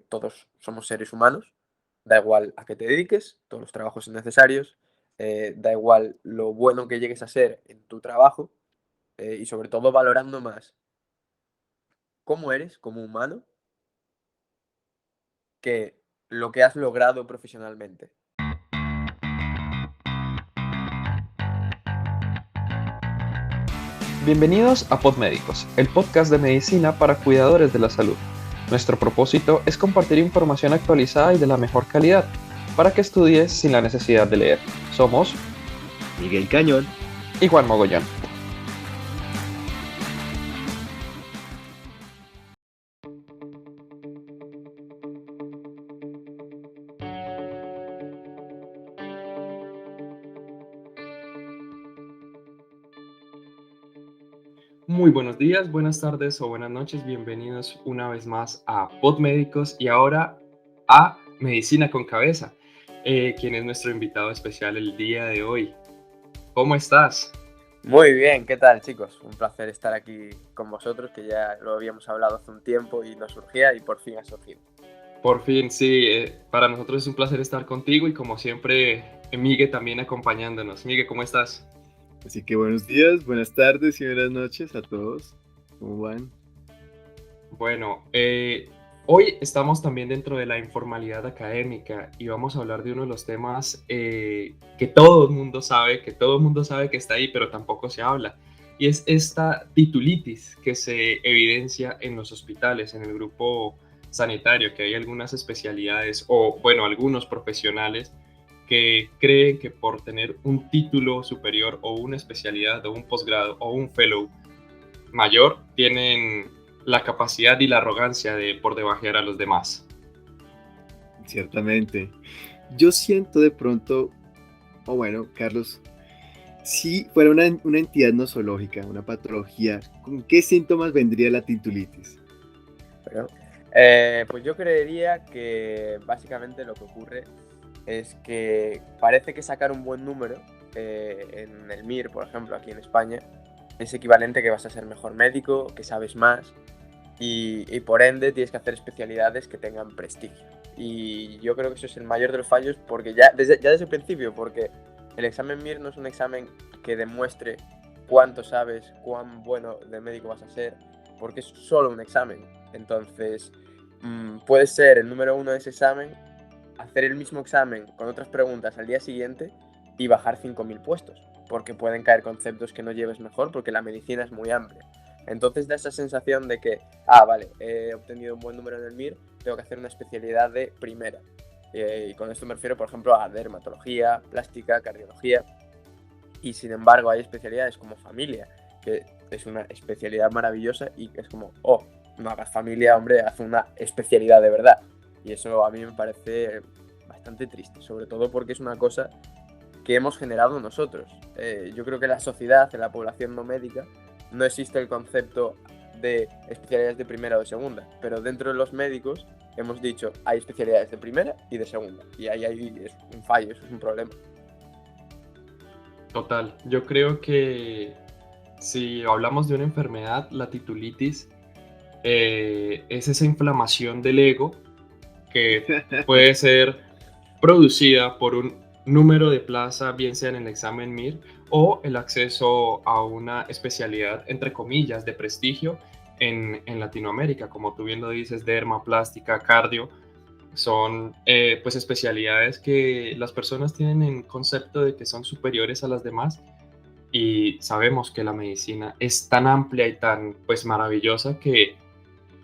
todos somos seres humanos, da igual a qué te dediques, todos los trabajos son necesarios, da igual lo bueno que llegues a ser en tu trabajo, y sobre todo valorando más cómo eres como humano que lo que has logrado profesionalmente. Bienvenidos a Podmédicos, el podcast de medicina para cuidadores de la salud. Nuestro propósito es compartir información actualizada y de la mejor calidad, para que estudies sin la necesidad de leer. Somos Miguel Cañón. y Juan Mogollón. Muy buenos días, buenas tardes o buenas noches. Bienvenidos una vez más a Podmédicos y ahora a Medicina con Cabeza, quien es nuestro invitado especial el día de hoy. ¿Cómo estás? Muy bien, ¿qué tal, chicos? Un placer estar aquí con vosotros, que ya lo habíamos hablado hace un tiempo y no surgía y por fin ha surgido. Por fin, sí, para nosotros es un placer estar contigo y como siempre, Migue también acompañándonos. Migue, ¿cómo estás? Así que buenos días, buenas tardes y buenas noches a todos. ¿Cómo van? Bueno, hoy estamos también dentro de la informalidad académica y vamos a hablar de uno de los temas que todo el mundo sabe, que está ahí, pero tampoco se habla. Y es esta titulitis que se evidencia en los hospitales, en el grupo sanitario, que hay algunas especialidades o, bueno, algunos profesionales que creen que por tener un título superior o una especialidad o un posgrado o un fellow mayor tienen la capacidad y la arrogancia de por debajear a los demás. Ciertamente. Yo siento de pronto, o bueno, Carlos, si fuera una entidad nosológica, una patología, ¿con qué síntomas vendría la titulitis? Pero, pues yo creería que básicamente lo que ocurre es que parece que sacar un buen número en el MIR, por ejemplo, aquí en España, es equivalente a que vas a ser mejor médico, que sabes más y por ende tienes que hacer especialidades que tengan prestigio. Y yo creo que eso es el mayor de los fallos porque ya desde el principio, porque el examen MIR no es un examen que demuestre cuánto sabes, cuán bueno de médico vas a ser, porque es solo un examen. Entonces, puedes ser el número uno de ese examen, hacer el mismo examen con otras preguntas al día siguiente y bajar 5.000 puestos, porque pueden caer conceptos que no lleves mejor, porque la medicina es muy amplia. Entonces da esa sensación de que, vale, he obtenido un buen número en el MIR, tengo que hacer una especialidad de primera. Y con esto me refiero, por ejemplo, a dermatología, plástica, cardiología. Y sin embargo hay especialidades como familia, que es una especialidad maravillosa y es como, no hagas familia, hombre, haz una especialidad de verdad. Y eso a mí me parece bastante triste, sobre todo porque es una cosa que hemos generado nosotros. Yo creo que en la sociedad, en la población no médica, no existe el concepto de especialidades de primera o de segunda, pero dentro de los médicos hemos dicho hay especialidades de primera y de segunda, y ahí es un fallo, eso es un problema. Total, yo creo que si hablamos de una enfermedad, la titulitis es esa inflamación del ego que puede ser producida por un número de plaza, bien sea en el examen MIR o el acceso a una especialidad, entre comillas, de prestigio en Latinoamérica, como tú bien lo dices, derma, plástica, cardio, son pues especialidades que las personas tienen en concepto de que son superiores a las demás y sabemos que la medicina es tan amplia y tan pues maravillosa que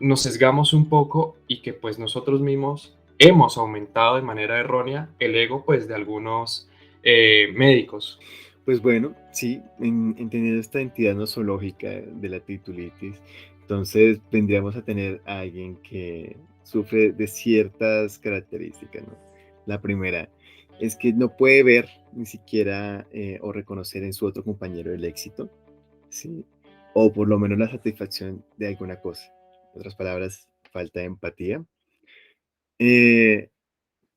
nos sesgamos un poco y que pues nosotros mismos hemos aumentado de manera errónea el ego pues de algunos médicos. Pues bueno, sí, entendiendo esta entidad nosológica de la titulitis, entonces vendríamos a tener a alguien que sufre de ciertas características, ¿no? La primera es que no puede ver ni siquiera o reconocer en su otro compañero el éxito, ¿sí? O por lo menos la satisfacción de alguna cosa. En otras palabras, falta de empatía. Eh,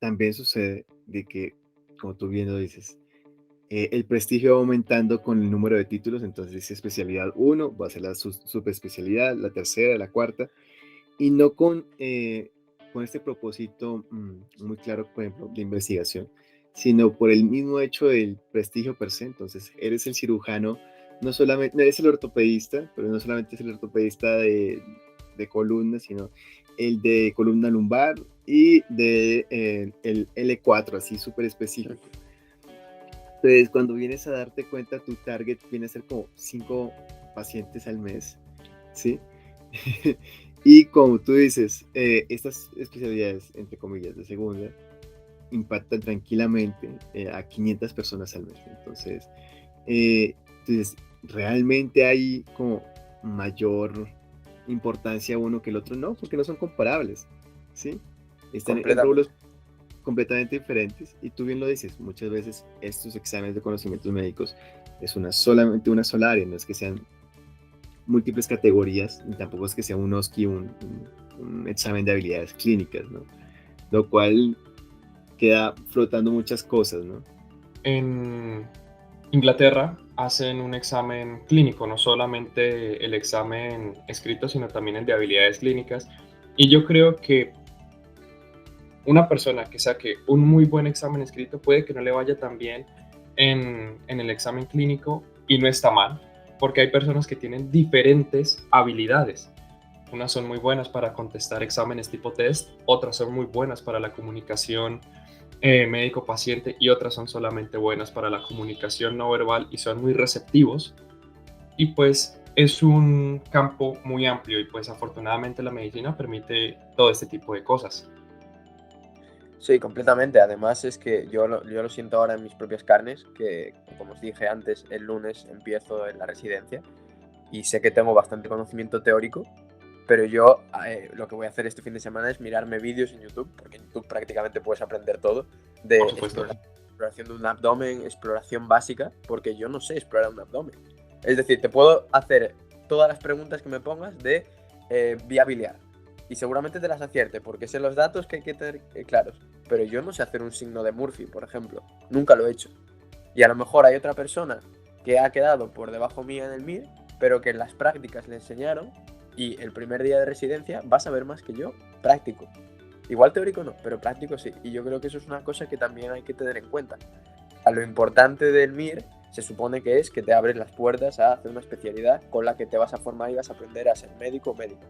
También sucede de que, como tú bien lo dices, el prestigio va aumentando con el número de títulos, entonces dice especialidad uno va a ser la subespecialidad, la tercera, la cuarta, y no con con este propósito muy claro, por ejemplo, de investigación, sino por el mismo hecho del prestigio per se. Entonces, eres el cirujano, no solamente, no eres el ortopedista, pero no solamente es el ortopedista de columna, sino el de columna lumbar y de el L4, así súper específico. Entonces, cuando vienes a darte cuenta, tu target viene a ser como 5 pacientes al mes, ¿sí? Y como tú dices, estas especialidades, entre comillas, de segunda, impactan tranquilamente a 500 personas al mes. Entonces, realmente hay como mayor importancia uno que el otro, no, porque no son comparables, ¿sí? Están en Completamente. rubros completamente diferentes y tú bien lo dices, muchas veces estos exámenes de conocimientos médicos es solamente una sola área, no es que sean múltiples categorías, ni tampoco es que sea un OSCE, un examen de habilidades clínicas, ¿no? Lo cual queda flotando muchas cosas, ¿no? En Inglaterra hacen un examen clínico, no solamente el examen escrito, sino también el de habilidades clínicas. Y yo creo que una persona que saque un muy buen examen escrito puede que no le vaya tan bien en el examen clínico y no está mal, porque hay personas que tienen diferentes habilidades. Unas son muy buenas para contestar exámenes tipo test, otras son muy buenas para la comunicación médico-paciente y otras son solamente buenas para la comunicación no verbal y son muy receptivos. Y pues es un campo muy amplio y pues afortunadamente la medicina permite todo este tipo de cosas. Sí, completamente. Además es que yo lo siento ahora en mis propias carnes, que como os dije antes, el lunes empiezo en la residencia y sé que tengo bastante conocimiento teórico, pero yo lo que voy a hacer este fin de semana es mirarme vídeos en YouTube, porque en YouTube prácticamente puedes aprender todo, de Por supuesto. exploración de un abdomen, exploración básica, porque yo no sé explorar un abdomen. Es decir, te puedo hacer todas las preguntas que me pongas de vía biliar y seguramente te las acierte, porque sé los datos que hay que tener claros, pero yo no sé hacer un signo de Murphy, por ejemplo, nunca lo he hecho. Y a lo mejor hay otra persona que ha quedado por debajo mía en el MIR, pero que en las prácticas le enseñaron y el primer día de residencia va a saber más que yo, práctico. Igual teórico no, pero práctico sí. Y yo creo que eso es una cosa que también hay que tener en cuenta. A lo importante del MIR se supone que es que te abren las puertas a hacer una especialidad con la que te vas a formar y vas a aprender a ser médico o médica.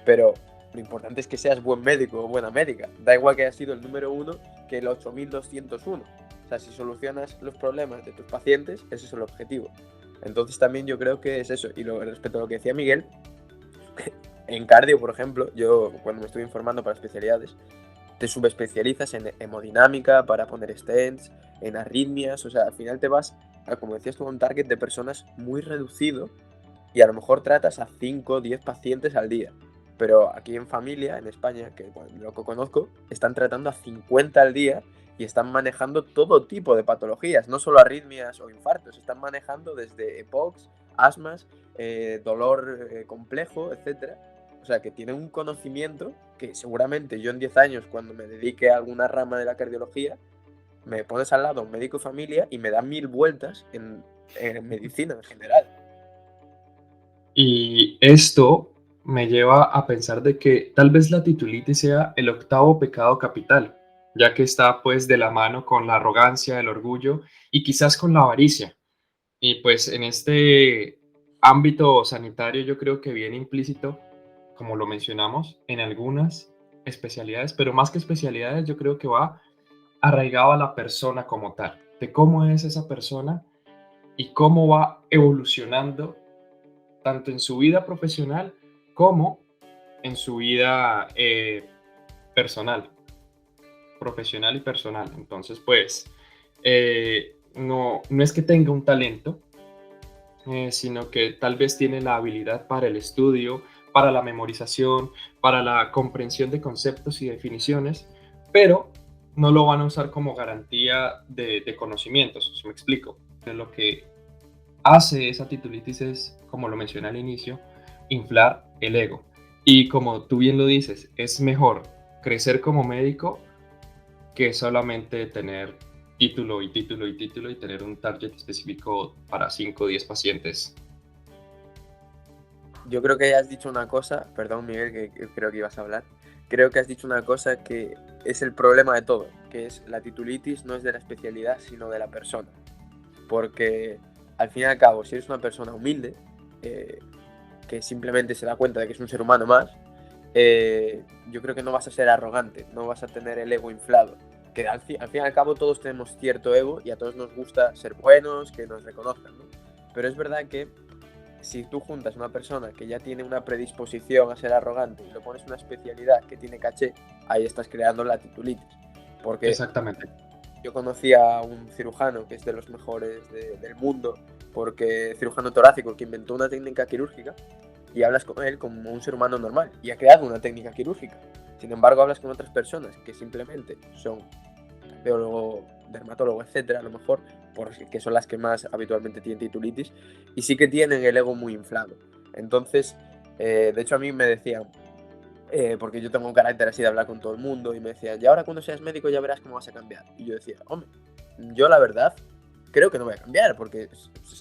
Pero lo importante es que seas buen médico o buena médica. Da igual que hayas sido el número 1 que el 8201. O sea, si solucionas los problemas de tus pacientes, ese es el objetivo. Entonces también yo creo que es eso. Y respecto a lo que decía Miguel, en cardio, por ejemplo, yo cuando me estuve informando para especialidades, te subespecializas en hemodinámica para poner stents, en arritmias, o sea, al final te vas, como decías tú, a un target de personas muy reducido y a lo mejor tratas a 5 o 10 pacientes al día. Pero aquí en familia, en España, que lo que conozco, están tratando a 50 al día y están manejando todo tipo de patologías, no solo arritmias o infartos, están manejando desde EPOCs, asmas, dolor complejo, etc. O sea, que tienen un conocimiento que seguramente yo en 10 años, cuando me dedique a alguna rama de la cardiología, me pones al lado a un médico de familia y me da 1000 vueltas en medicina en general. Y esto me lleva a pensar de que tal vez la titulitis sea el octavo pecado capital, ya que está pues de la mano con la arrogancia, el orgullo y quizás con la avaricia. Y pues en este ámbito sanitario yo creo que viene implícito, como lo mencionamos, en algunas especialidades, pero más que especialidades yo creo que va arraigado a la persona como tal, de cómo es esa persona y cómo va evolucionando tanto en su vida profesional como en su vida personal, profesional y personal. Entonces, pues, no es que tenga un talento, sino que tal vez tiene la habilidad para el estudio, para la memorización, para la comprensión de conceptos y definiciones, pero no lo van a usar como garantía de conocimientos, ¿sí me explico? Lo que hace esa titulitis es, como lo mencioné al inicio, inflar el ego. Y como tú bien lo dices, es mejor crecer como médico que solamente tener título y título y título y tener un target específico para 5 o 10 pacientes. Yo creo que ya has dicho una cosa, perdón Miguel, que creo que ibas a hablar, creo que has dicho una cosa que es el problema de todo, que es la titulitis no es de la especialidad, sino de la persona. Porque al fin y al cabo, si eres una persona humilde, que simplemente se da cuenta de que es un ser humano más, yo creo que no vas a ser arrogante, no vas a tener el ego inflado. Que al fin y al cabo todos tenemos cierto ego y a todos nos gusta ser buenos, que nos reconozcan, ¿no? Pero es verdad que si tú juntas a una persona que ya tiene una predisposición a ser arrogante y lo pones una especialidad que tiene caché, ahí estás creando la titulitis. Porque Exactamente. yo conocí a un cirujano que es de los mejores del mundo, porque cirujano torácico que inventó una técnica quirúrgica y hablas con él como un ser humano normal y ha creado una técnica quirúrgica. Sin embargo, hablas con otras personas que simplemente son cardiólogo, dermatólogo, etcétera, a lo mejor, porque son las que más habitualmente tienen titulitis y sí que tienen el ego muy inflado. Entonces, de hecho a mí me decían, porque yo tengo un carácter así de hablar con todo el mundo y me decían, y ahora cuando seas médico ya verás cómo vas a cambiar. Y yo decía, hombre, yo la verdad creo que no voy a cambiar porque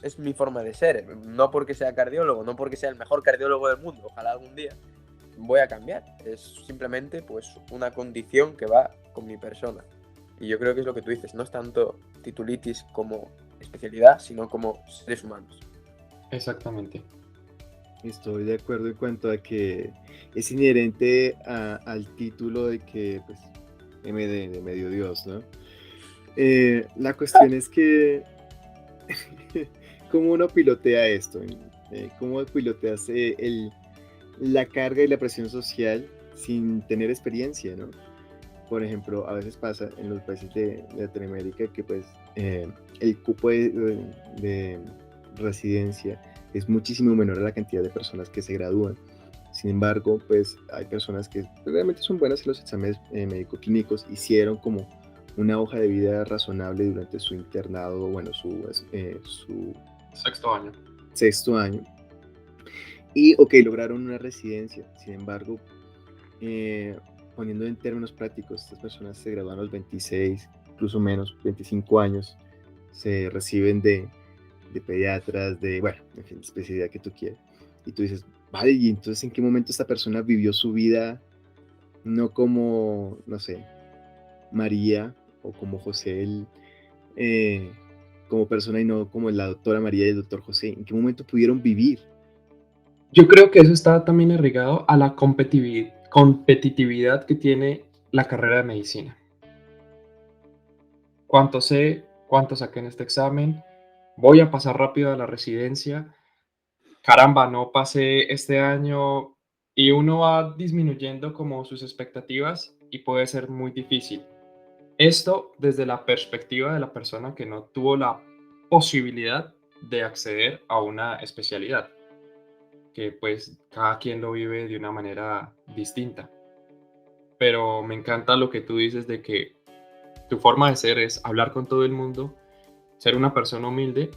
es mi forma de ser, no porque sea cardiólogo, no porque sea el mejor cardiólogo del mundo, ojalá algún día voy a cambiar, es simplemente pues una condición que va con mi persona. Y yo creo que es lo que tú dices, no es tanto titulitis como especialidad, sino como seres humanos. Exactamente. Estoy de acuerdo en cuanto a que es inherente al título de que, pues, MD, de medio Dios, ¿no? La cuestión es que, ¿cómo uno pilotea esto? ¿Cómo piloteas la carga y la presión social sin tener experiencia, ¿no? Por ejemplo, a veces pasa en los países de Latinoamérica que, pues, el cupo de residencia es muchísimo menor a la cantidad de personas que se gradúan. Sin embargo, pues hay personas que realmente son buenas en los exámenes médico-clínicos, hicieron como una hoja de vida razonable durante su internado, bueno, su Sexto año. sexto año, y ok, lograron una residencia. Sin embargo, poniendo en términos prácticos, estas personas se gradúan a los 26, incluso menos, 25 años, se reciben de pediatras, bueno, en fin, especialidad que tú quieras. Y tú dices, vale, ¿y entonces en qué momento esta persona vivió su vida no como, no sé, María o como José, como persona y no como la doctora María y el doctor José? ¿En qué momento pudieron vivir? Yo creo que eso está también irrigado a la competitividad que tiene la carrera de medicina. ¿Cuánto sé? ¿Cuánto saqué en este examen? ¿Voy a pasar rápido a la residencia? Caramba, no pasé este año, y uno va disminuyendo como sus expectativas y puede ser muy difícil. Esto desde la perspectiva de la persona que no tuvo la posibilidad de acceder a una especialidad, que pues cada quien lo vive de una manera distinta. Pero me encanta lo que tú dices de que tu forma de ser es hablar con todo el mundo, ser una persona humilde.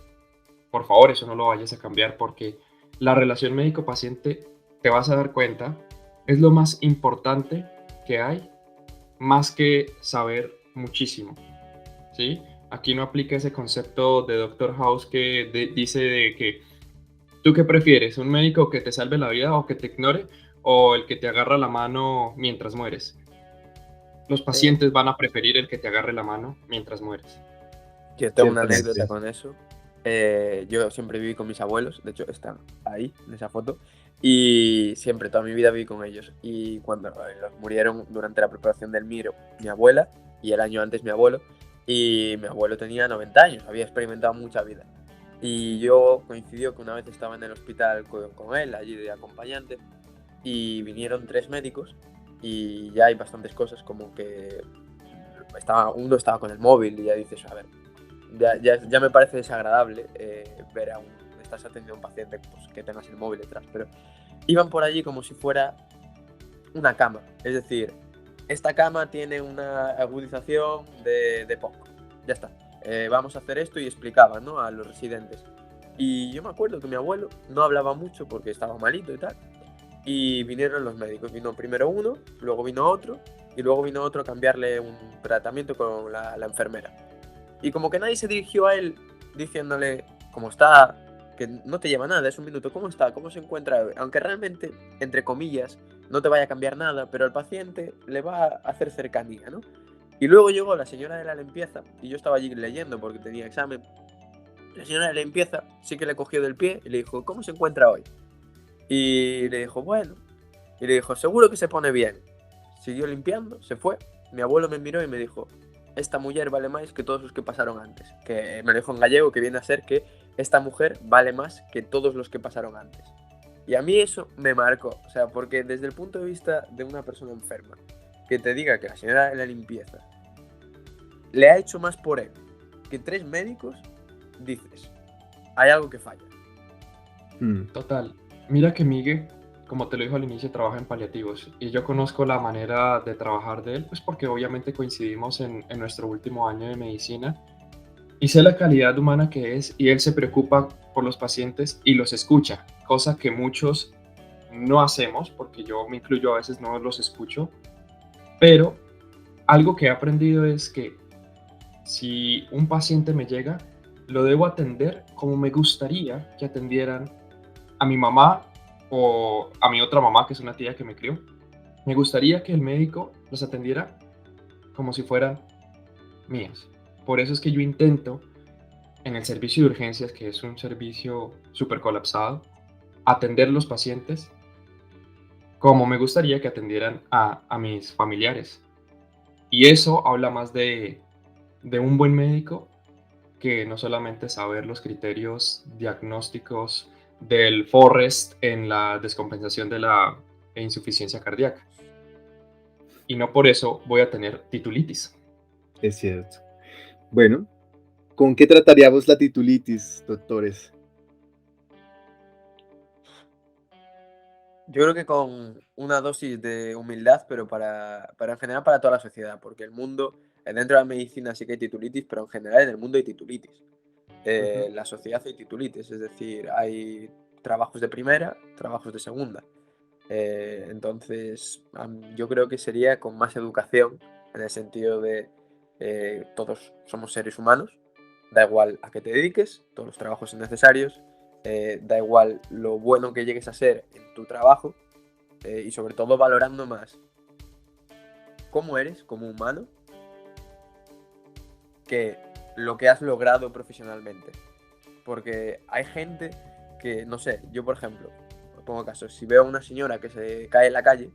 Por favor, eso no lo vayas a cambiar, porque la relación médico-paciente, te vas a dar cuenta, es lo más importante que hay, más que saber muchísimo, ¿sí? Aquí no aplica ese concepto de Doctor House que dice de que ¿tú qué prefieres? ¿Un médico que te salve la vida o que te ignore, o el que te agarra la mano mientras mueres? Los pacientes van a preferir el que te agarre la mano mientras mueres. Yo tengo una Ciertamente. anécdota con eso. Yo siempre viví con mis abuelos, de hecho están ahí, en esa foto, y siempre, toda mi vida viví con ellos. Y cuando los murieron durante la preparación del MIR, mi abuela, y el año antes mi abuelo, y mi abuelo tenía 90 años, había experimentado mucha vida. Y yo coincidió que una vez estaba en el hospital con él, allí de acompañante, y vinieron 3 médicos, y ya hay bastantes cosas como que uno estaba con el móvil y ya dices, a ver, ya me parece desagradable ver estás atendiendo a un paciente pues, que tengas el móvil detrás, pero iban por allí como si fuera una cama, es decir, esta cama tiene una agudización de poco, ya está, vamos a hacer esto y explicaban, ¿no?, a los residentes. Y yo me acuerdo que mi abuelo no hablaba mucho porque estaba malito y tal, y vinieron los médicos, vino primero uno, luego vino otro, y luego vino otro a cambiarle un tratamiento con la enfermera. Y como que nadie se dirigió a él diciéndole cómo está, que no te lleva nada, es un minuto, cómo está, cómo se encuentra, aunque realmente, entre comillas, no te vaya a cambiar nada, pero al paciente le va a hacer cercanía, ¿no? Y luego llegó la señora de la limpieza y yo estaba allí leyendo porque tenía examen. La señora de la limpieza sí que le cogió del pie y le dijo, ¿cómo se encuentra hoy? Y le dijo, bueno. Y le dijo, seguro que se pone bien. Siguió limpiando, se fue. Mi abuelo me miró y me dijo, esta mujer vale más que todos los que pasaron antes. Que me lo dijo en gallego, que viene a ser que esta mujer vale más que todos los que pasaron antes. Y a mí eso me marcó, o sea, porque desde el punto de vista de una persona enferma, que te diga que la señora de la limpieza le ha hecho más por él que 3 médicos, dices, hay algo que falla. Total. Mira que Miguel, como te lo dijo al inicio, trabaja en paliativos y yo conozco la manera de trabajar de él, pues porque obviamente coincidimos en nuestro último año de medicina y sé la calidad humana que es y él se preocupa por los pacientes y los escucha, cosa que muchos no hacemos porque yo me incluyo a veces no los escucho, pero algo que he aprendido es que si un paciente me llega, lo debo atender como me gustaría que atendieran a mi mamá o a mi otra mamá, que es una tía que me crió. Me gustaría que el médico los atendiera como si fueran mías. Por eso es que yo intento en el servicio de urgencias, que es un servicio súper colapsado, atender los pacientes como me gustaría que atendieran a mis familiares. Y eso habla más de un buen médico que no solamente saber los criterios diagnósticos del Forrest en la descompensación de la insuficiencia cardíaca. Y no por eso voy a tener titulitis. Es cierto. Bueno, ¿con qué trataríamos la titulitis, doctores? Yo creo que con una dosis de humildad, pero para en general para toda la sociedad, porque el mundo, dentro de la medicina sí que hay titulitis, pero en general en el mundo hay titulitis. Ujú. La sociedad hay titulitis, es decir, hay trabajos de primera, trabajos de segunda. Entonces, yo creo que sería con más educación, en el sentido de todos somos seres humanos, da igual a qué te dediques, todos los trabajos son necesarios, da igual lo bueno que llegues a ser en tu trabajo, y sobre todo valorando más cómo eres como humano que lo que has logrado profesionalmente. Porque hay gente que, no sé, yo por ejemplo, os pongo caso, si veo a una señora que se cae en la calle,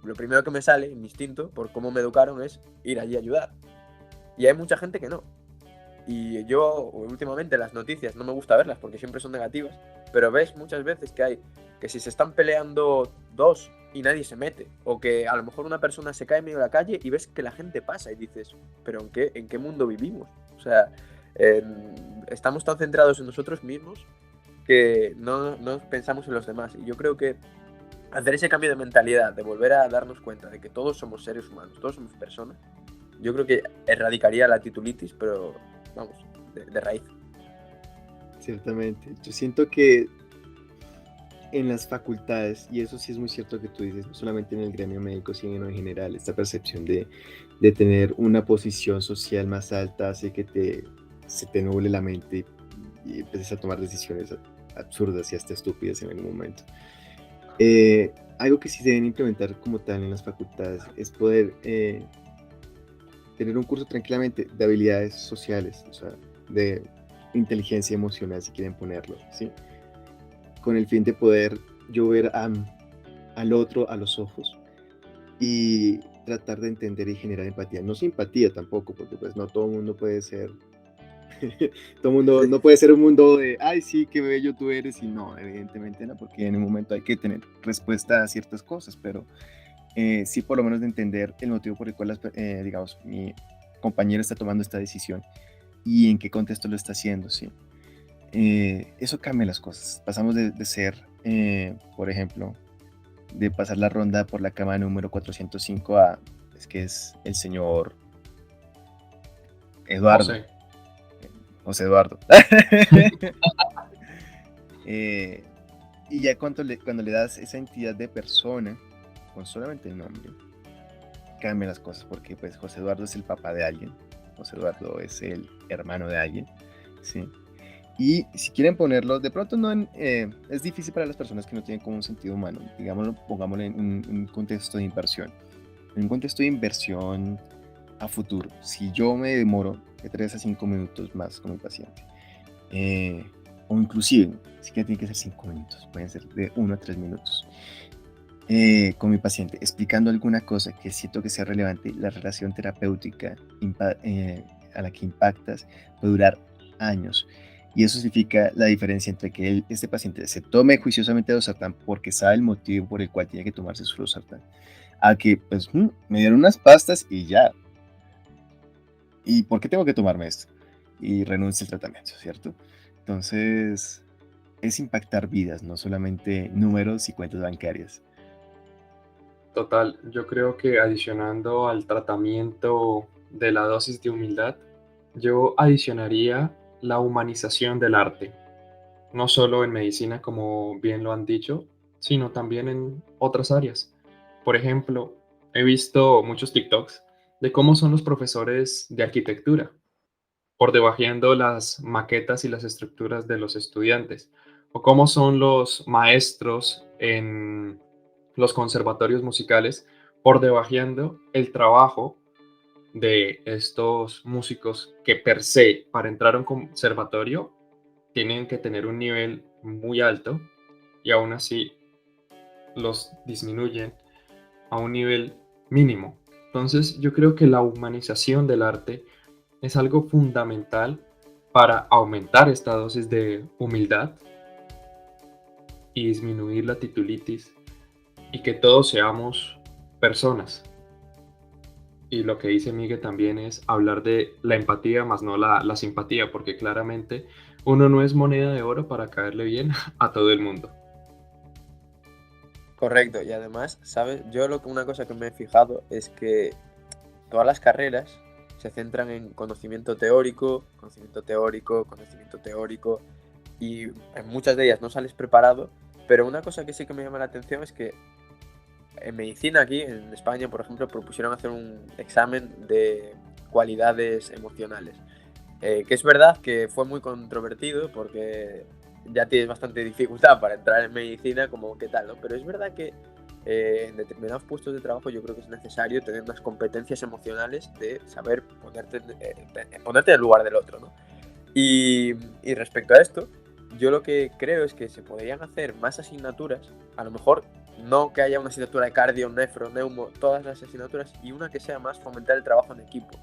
lo primero que me sale, mi instinto, por cómo me educaron, es ir allí a ayudar. Y hay mucha gente que no. Y yo últimamente las noticias no me gusta verlas porque siempre son negativas, pero ves muchas veces que hay que si se están peleando dos y nadie se mete, o que a lo mejor una persona se cae en medio de la calle y ves que la gente pasa y dices, pero en qué mundo vivimos? O sea, estamos tan centrados en nosotros mismos que no pensamos en los demás. Y yo creo que hacer ese cambio de mentalidad, de volver a darnos cuenta de que todos somos seres humanos, todos somos personas, yo creo que erradicaría la titulitis, pero vamos, de raíz. Ciertamente. Yo siento que en las facultades, y eso sí es muy cierto que tú dices, no solamente en el gremio médico, sino en general, esta percepción de tener una posición social más alta hace que se te nuble la mente y empieces a tomar decisiones absurdas y hasta estúpidas en algún momento. Algo que sí deben implementar como tal en las facultades es poder tener un curso tranquilamente de habilidades sociales, o sea, de inteligencia emocional, si quieren ponerlo, ¿sí? Con el fin de poder yo ver al otro a los ojos y tratar de entender y generar empatía. No simpatía tampoco, porque pues no todo el mundo puede ser, todo el mundo no puede ser un mundo de, ay, sí, qué bello tú eres, y no, evidentemente no, porque en un momento hay que tener respuesta a ciertas cosas, pero sí por lo menos de entender el motivo por el cual, digamos, mi compañero está tomando esta decisión y en qué contexto lo está haciendo, ¿sí? Eso cambia las cosas. Pasamos de ser, por ejemplo, de pasar la ronda por la cama número 405 a, es que es el señor Eduardo, José. José Eduardo. Eh, y ya cuando le das esa entidad de persona, con solamente el nombre, cambian las cosas, porque pues José Eduardo es el papá de alguien, José Eduardo es el hermano de alguien, ¿sí? Y si quieren ponerlo, de pronto no es difícil para las personas que no tienen como un sentido humano, digámoslo, pongámoslo en un contexto de inversión. En un contexto de inversión a futuro, si yo me demoro de 3 a 5 minutos más con mi paciente, o inclusive, ni siquiera tiene que ser 5 minutos, pueden ser de 1 a 3 minutos, con mi paciente, explicando alguna cosa que siento que sea relevante, la relación terapéutica a la que impactas puede durar años. Y eso significa la diferencia entre que este paciente se tome juiciosamente losartán porque sabe el motivo por el cual tiene que tomarse su losartán, a que pues me dieron unas pastas y ya. ¿Y por qué tengo que tomarme esto? Y renuncie al tratamiento, ¿cierto? Entonces, es impactar vidas, no solamente números y cuentas bancarias. Total, yo creo que adicionando al tratamiento de la dosis de humildad, yo adicionaría la humanización del arte, no solo en medicina, como bien lo han dicho, sino también en otras áreas. Por ejemplo, he visto muchos TikToks de cómo son los profesores de arquitectura, por debajeando las maquetas y las estructuras de los estudiantes, o cómo son los maestros en los conservatorios musicales, por debajeando el trabajo de estos músicos que per se, para entrar a un conservatorio, tienen que tener un nivel muy alto y aún así los disminuyen a un nivel mínimo. Entonces yo creo que la humanización del arte es algo fundamental para aumentar esta dosis de humildad y disminuir la titulitis y que todos seamos personas. Y lo que dice Miguel también es hablar de la empatía más no la simpatía, porque claramente uno no es moneda de oro para caerle bien a todo el mundo. Correcto, y además, ¿sabes? Yo una cosa que me he fijado es que todas las carreras se centran en conocimiento teórico, conocimiento teórico, conocimiento teórico, y en muchas de ellas no sales preparado, pero una cosa que sí que me llama la atención es que en medicina aquí, en España, por ejemplo, propusieron hacer un examen de cualidades emocionales. Que es verdad que fue muy controvertido porque ya tienes bastante dificultad para entrar en medicina, como qué tal, ¿no? Pero es verdad que en determinados puestos de trabajo yo creo que es necesario tener unas competencias emocionales de saber ponerte en el lugar del otro, ¿no? Y respecto a esto, yo lo que creo es que se podrían hacer más asignaturas, a lo mejor no que haya una asignatura de cardio, nefro, neumo, todas las asignaturas, y una que sea más fomentar el trabajo en equipo.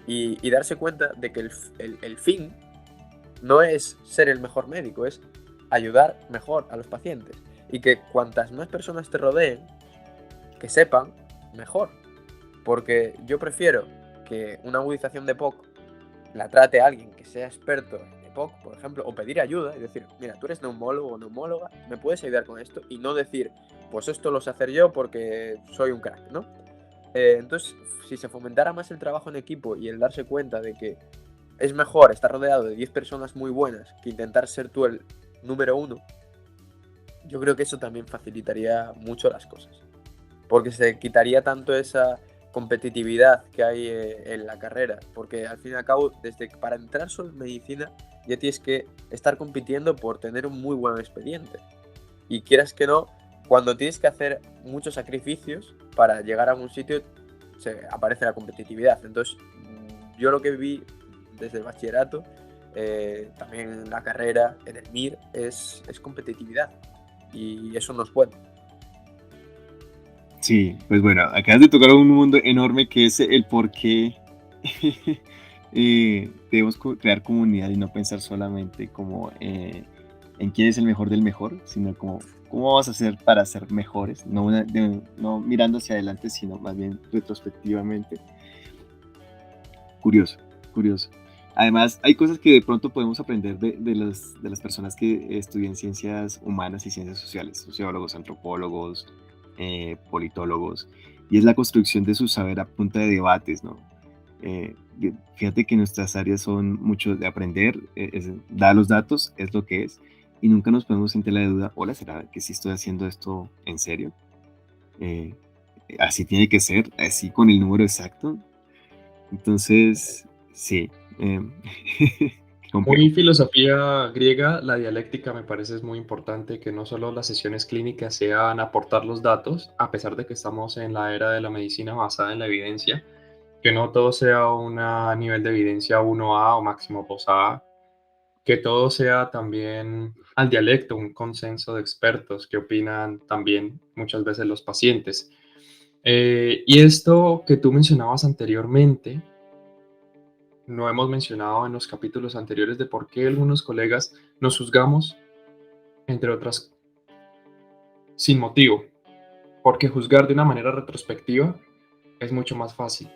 Y darse cuenta de que el fin no es ser el mejor médico, es ayudar mejor a los pacientes. Y que cuantas más personas te rodeen, que sepan, mejor. Porque yo prefiero que una agudización de POC la trate a alguien que sea experto en EPOC, por ejemplo, o pedir ayuda y decir, mira, tú eres neumólogo o neumóloga, ¿me puedes ayudar con esto? Y no decir, pues esto lo sé hacer yo porque soy un crack, ¿no? Entonces, si se fomentara más el trabajo en equipo y el darse cuenta de que es mejor estar rodeado de 10 personas muy buenas que intentar ser tú el número uno, yo creo que eso también facilitaría mucho las cosas. Porque se quitaría tanto esa competitividad que hay en la carrera, porque al fin y al cabo, para entrar solo en medicina, ya tienes que estar compitiendo por tener un muy buen expediente. Y quieras que no, cuando tienes que hacer muchos sacrificios para llegar a algún sitio, aparece la competitividad. Entonces, yo lo que vi desde el bachillerato, también en la carrera, en el MIR, es competitividad. Y eso no es bueno. Sí, pues bueno, acabas de tocar un mundo enorme que es el por qué debemos crear comunidad y no pensar solamente como en quién es el mejor del mejor, sino como cómo vamos a hacer para ser mejores, no mirando hacia adelante, sino más bien retrospectivamente. Curioso, curioso. Además, hay cosas que de pronto podemos aprender de las personas que estudian ciencias humanas y ciencias sociales, sociólogos, antropólogos, politólogos, y es la construcción de su saber a punta de debates, ¿no? Fíjate que nuestras áreas son mucho de aprender, da los datos, es lo que es, y nunca nos ponemos en tela de duda, hola, ¿será que sí estoy haciendo esto en serio? Así tiene que ser, así con el número exacto. Entonces, sí, complejo. Muy filosofía griega, la dialéctica me parece es muy importante, que no solo las sesiones clínicas sean aportar los datos, a pesar de que estamos en la era de la medicina basada en la evidencia, que no todo sea un nivel de evidencia 1A o máximo 2A, que todo sea también al dialecto, un consenso de expertos que opinan también muchas veces los pacientes. Y esto que tú mencionabas anteriormente, no hemos mencionado en los capítulos anteriores de por qué algunos colegas nos juzgamos, entre otras, sin motivo, porque juzgar de una manera retrospectiva es mucho más fácil.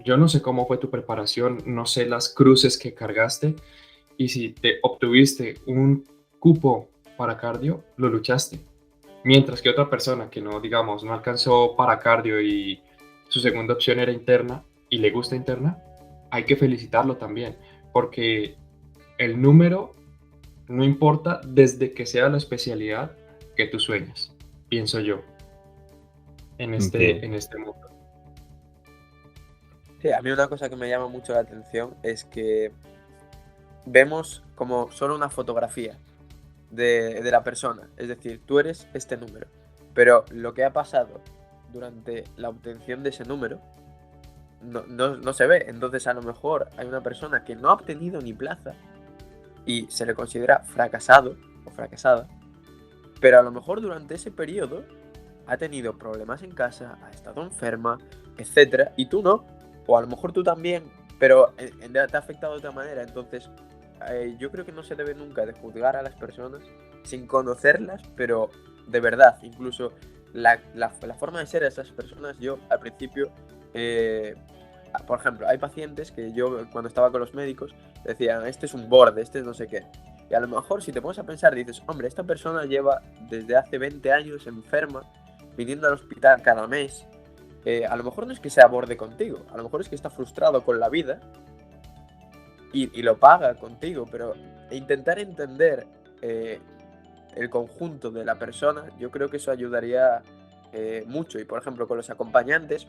Yo no sé cómo fue tu preparación, no sé las cruces que cargaste y si te obtuviste un cupo para cardio, lo luchaste. Mientras que otra persona que no, digamos, no alcanzó para cardio y su segunda opción era interna y le gusta interna, hay que felicitarlo también, porque el número no importa desde que sea la especialidad que tú sueñas, pienso yo, Ok. en este mundo. Sí, a mí una cosa que me llama mucho la atención es que vemos como solo una fotografía de la persona. Es decir, tú eres este número. Pero lo que ha pasado durante la obtención de ese número no se ve. Entonces a lo mejor hay una persona que no ha obtenido ni plaza y se le considera fracasado o fracasada. Pero a lo mejor durante ese periodo ha tenido problemas en casa, ha estado enferma, etcétera, y tú no. O a lo mejor tú también, pero te ha afectado de otra manera. Entonces, yo creo que no se debe nunca de juzgar a las personas sin conocerlas, pero de verdad, incluso la forma de ser de esas personas, yo al principio, eh, por ejemplo, hay pacientes que yo cuando estaba con los médicos decían, este es un borde, este es no sé qué. Y a lo mejor si te pones a pensar, dices, hombre, esta persona lleva desde hace 20 años enferma, viniendo al hospital cada mes. A lo mejor no es que sea borde contigo, a lo mejor es que está frustrado con la vida y lo paga contigo, pero intentar entender eh, el conjunto de la persona, yo creo que eso ayudaría mucho. Y por ejemplo, con los acompañantes,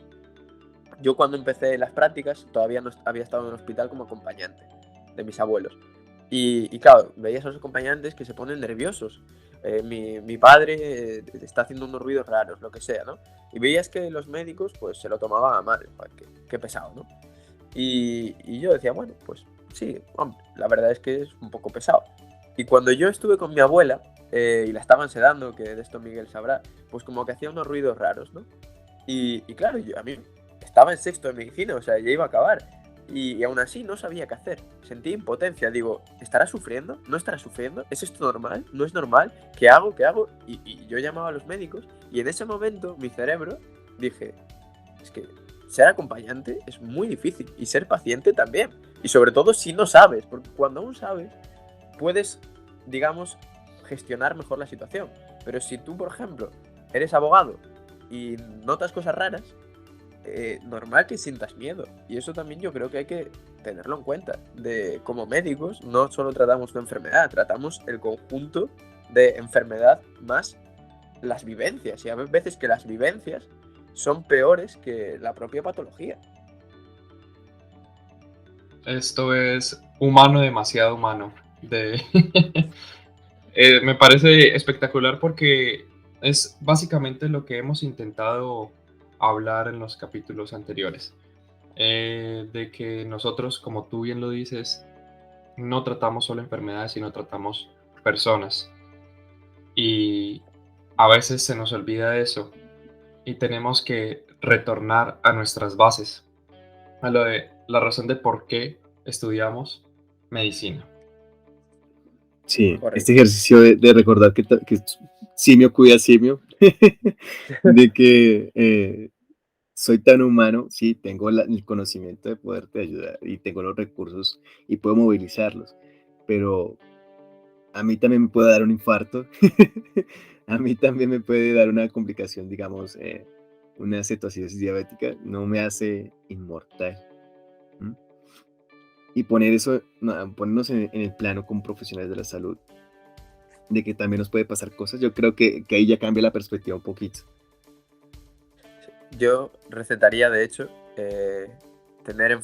yo cuando empecé las prácticas todavía no había estado en el hospital como acompañante de mis abuelos. Y claro, veías a los acompañantes que se ponen nerviosos. Mi padre está haciendo unos ruidos raros, lo que sea, ¿no? Y veías que los médicos pues se lo tomaban a mal. Joder, qué pesado, ¿no? Y yo decía, bueno, pues sí, hombre, la verdad es que es un poco pesado. Y cuando yo estuve con mi abuela y la estaban sedando, que de esto Miguel sabrá, pues como que hacía unos ruidos raros, ¿no? Y claro, a mí estaba en sexto de medicina, o sea, ya iba a acabar. Y aún así no sabía qué hacer. Sentí impotencia. Digo, ¿estará sufriendo? ¿No estará sufriendo? ¿Es esto normal? ¿No es normal? ¿Qué hago? ¿Qué hago? Y yo llamaba a los médicos y en ese momento mi cerebro dije, es que ser acompañante es muy difícil y ser paciente también. Y sobre todo si no sabes, porque cuando aún sabes, puedes, digamos, gestionar mejor la situación. Pero si tú, por ejemplo, eres abogado y notas cosas raras, normal que sientas miedo. Y eso también yo creo que hay que tenerlo en cuenta. De como médicos no solo tratamos tu enfermedad, tratamos el conjunto de enfermedad más las vivencias. Y a veces que las vivencias son peores que la propia patología. Esto es humano, demasiado humano. De... me parece espectacular porque es básicamente lo que hemos intentado hablar en los capítulos anteriores. De que nosotros, como tú bien lo dices, no tratamos solo enfermedades, sino tratamos personas. Y a veces se nos olvida eso y tenemos que retornar a nuestras bases, a lo de la razón de por qué estudiamos medicina. Sí, este Correcto. ejercicio de recordar que simio cuida simio, de que soy tan humano, sí, tengo el conocimiento de poderte ayudar y tengo los recursos y puedo movilizarlos, pero a mí también me puede dar un infarto, a mí también me puede dar una complicación, digamos, una cetoacidosis diabética, no me hace inmortal. ¿M? Y poner eso, no, ponernos en el plano con profesionales de la salud, de que también nos puede pasar cosas, yo creo que ahí ya cambia la perspectiva un poquito. Yo recetaría, de hecho, tener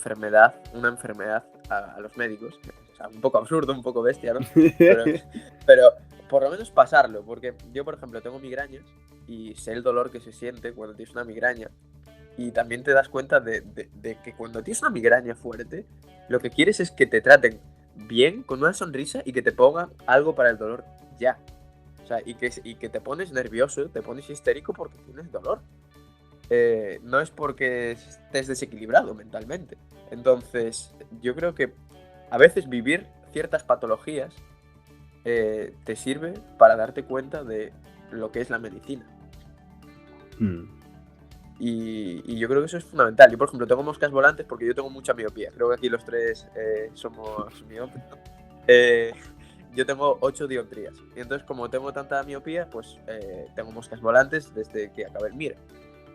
una enfermedad a los médicos, O sea, un poco absurdo, un poco bestia, ¿no? Pero por lo menos pasarlo, porque yo, por ejemplo, tengo migrañas y sé el dolor que se siente cuando tienes una migraña. Y también te das cuenta de que cuando tienes una migraña fuerte, lo que quieres es que te traten bien, con una sonrisa, y que te pongan algo para el dolor ya. O sea, y que te pones nervioso, te pones histérico porque tienes dolor. No es porque estés desequilibrado mentalmente. Entonces, yo creo que a veces vivir ciertas patologías te sirve para darte cuenta de lo que es la medicina. Y yo creo que eso es fundamental. Yo, por ejemplo, tengo moscas volantes porque yo tengo mucha miopía. Creo que aquí los tres somos miopes, ¿no? Yo tengo 8 dioptrías. Y entonces, como tengo tanta miopía, pues tengo moscas volantes desde que acabé el MIR.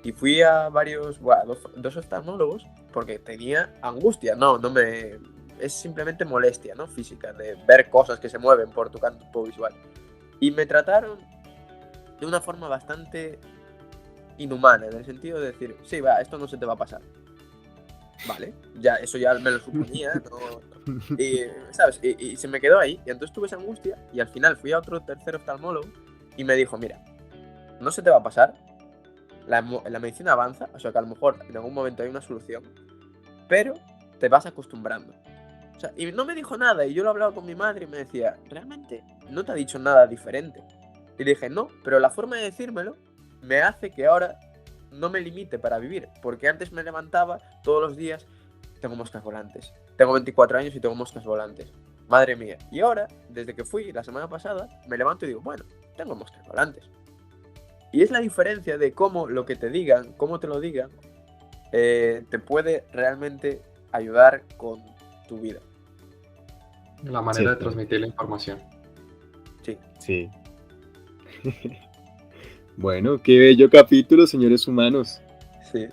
Y fui a dos oftalmólogos porque tenía angustia. No me... Es simplemente molestia, ¿no? Física, de ver cosas que se mueven por tu campo visual. Y me trataron de una forma bastante inhumana, en el sentido de decir, sí, va, esto no se te va a pasar. Vale, ya, eso ya me lo suponía, ¿no? Y, ¿sabes? Y se me quedó ahí, y entonces tuve esa angustia, y al final fui a otro tercer oftalmólogo, y me dijo, mira, no se te va a pasar, la medicina avanza, o sea que a lo mejor en algún momento hay una solución, pero te vas acostumbrando. O sea, y no me dijo nada, y yo lo hablaba con mi madre, y me decía, ¿realmente no te ha dicho nada diferente? Y dije, no, pero la forma de decírmelo me hace que ahora no me limite para vivir, porque antes me levantaba todos los días, tengo moscas volantes, tengo 24 años y tengo moscas volantes, madre mía. Y ahora, desde que fui la semana pasada, me levanto y digo, bueno, tengo moscas volantes. Y es la diferencia de cómo lo que te digan, cómo te lo digan, te puede realmente ayudar con tu vida. La manera de transmitir la información. Sí. Bueno, qué bello capítulo, señores humanos. Sí.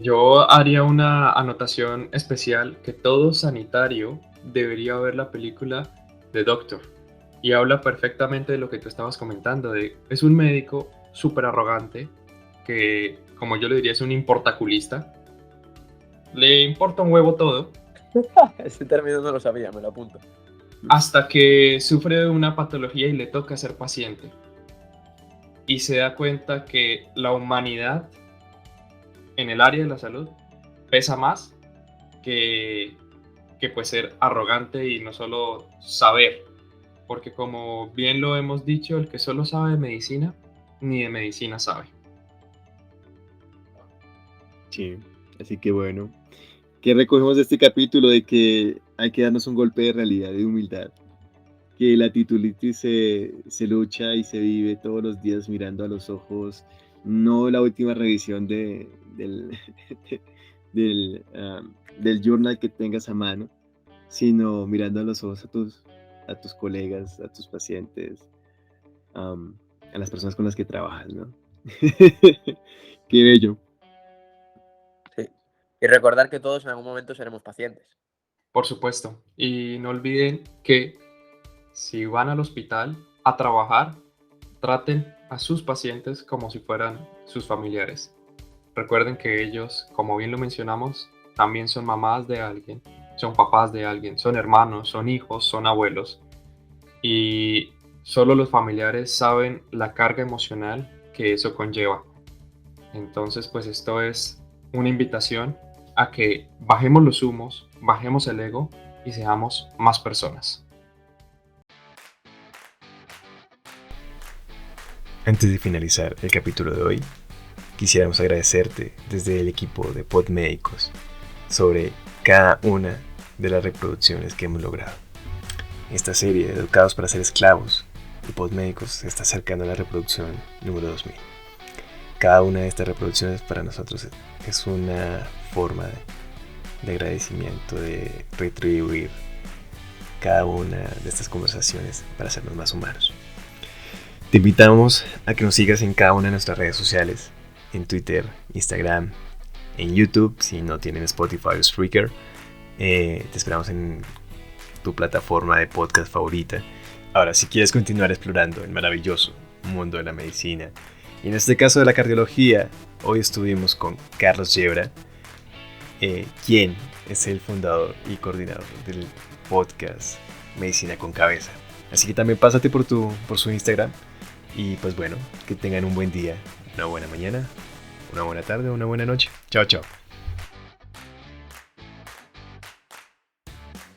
Yo haría una anotación especial que todo sanitario debería ver la película The Doctor. Y habla perfectamente de lo que tú estabas comentando. Es un médico súper arrogante que, como yo le diría, es un importaculista. Le importa un huevo todo. Ese término no lo sabía, me lo apunto. Hasta que sufre de una patología y le toca ser paciente. Y se da cuenta que la humanidad en el área de la salud pesa más que pues ser arrogante y no solo saber. Porque como bien lo hemos dicho, el que solo sabe de medicina, ni de medicina sabe. Sí, así que bueno, ¿qué recogemos de este capítulo? De que hay que darnos un golpe de realidad, de humildad. Que la titulitis se lucha y se vive todos los días mirando a los ojos, no la última revisión del journal que tengas a mano, sino mirando a los ojos a tus colegas, a tus pacientes, a las personas con las que trabajas, ¿no? Qué bello. Sí. Y recordar que todos en algún momento seremos pacientes. Por supuesto. Y no olviden que si van al hospital a trabajar, traten a sus pacientes como si fueran sus familiares. Recuerden que ellos, como bien lo mencionamos, también son mamás de alguien, son papás de alguien, son hermanos, son hijos, son abuelos. Y solo los familiares saben la carga emocional que eso conlleva. Entonces, pues esto es una invitación a que bajemos los humos, bajemos el ego y seamos más personas. Antes de finalizar el capítulo de hoy, quisiéramos agradecerte desde el equipo de Podmédicos sobre cada una de las reproducciones que hemos logrado. Esta serie de Educados para ser esclavos de Podmédicos se está acercando a la reproducción número 2000. Cada una de estas reproducciones para nosotros es una forma de agradecimiento, de retribuir cada una de estas conversaciones para hacernos más humanos. Te invitamos a que nos sigas en cada una de nuestras redes sociales, en Twitter, Instagram, en YouTube, si no tienen Spotify o Spreaker. Te esperamos en tu plataforma de podcast favorita. Ahora, si quieres continuar explorando el maravilloso mundo de la medicina, y en este caso de la cardiología, hoy estuvimos con Carlos Yebra, quien es el fundador y coordinador del podcast Medicina con Cabeza. Así que también pásate por su Instagram. Y pues bueno, que tengan un buen día, una buena mañana, una buena tarde, una buena noche. Chao, chao.